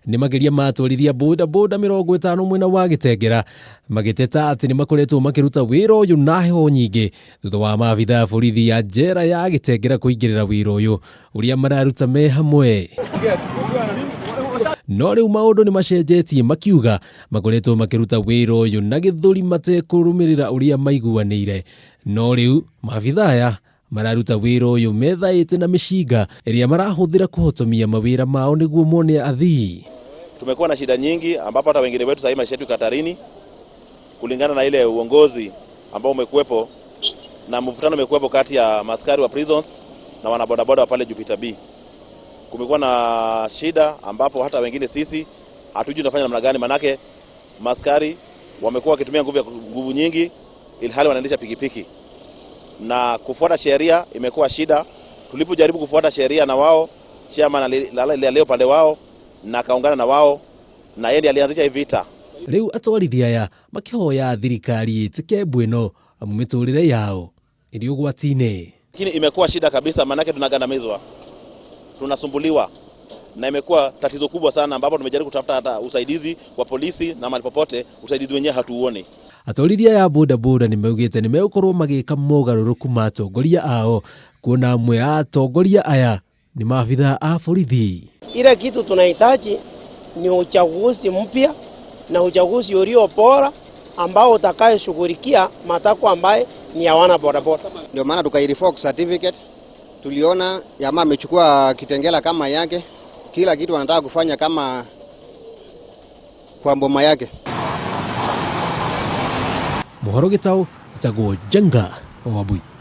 ni mageria matwarithia boda 50 mwena wa Gitengera magiteta ati ni makoretwo makiruta wira uyu na heho nyingi thutha wa maabitha borithi ya njera ya Gitengera kuingirira wira uyu uria mararuta me hamwe. No riu maundu ni macenjetie makiuga makoretwo makiruta wira uyu na githuri matekurumirira uria maiguanire. No riu maabitha aya mararuta wira uyu methaite na mishinga iria marahuthira kuhotomia mawira mao niguo mone athii. Tumekuwa na shida nyingi ambapo hata wengine wetu sasa maisha yetu katarini kulingana na ile uongozi ambao umekuepo na mvutano umekuepo kati ya maskari wa prisons na wanabodaboda wa pale Jupiter B. Kumekuwa na shida ambapo hata wengine sisi hatujui tunafanya namna gani, manake maskari wamekuwa wakitumia nguvu nyingi ilhali wanaendesha pikipiki. Na kufuata sheria imekuwa shida. Tulipojaribu kufuata sheria na wao, chairman alielea pande wao na kaungana na wao na yeye alianzisha vita. Riu atwarithia aya makihoya thirikari itike bweno amumiturire yao iri ugwatine. Lakini imekuwa shida kabisa, manake tunagandamizwa, tunasumbuliwa na imekuwa tatizo kubwa sana ambapo tumejaribu kutafuta hata usaidizi wa polisi na mahali popote usaidizi wenyewe hatuuone. Atwarithia ya boda ni meugite ni megukorwo magika mogaruruku matongoria ao kuona amwe atongoria aya ni maabitha a borithi. Ile kitu tunahitaji ni uchaguzi mpya na uchaguzi ulio bora ambao utakayeshughulikia matakwa ambaye ni ya wana bodaboda. Ndio maana tukairevoke certificate. Tuliona jamaa amechukua Kitengela kama yake, kila kitu anataka kufanya kama kwa mboma yake. Muhoro Gitau, Itago Jenga Wabui.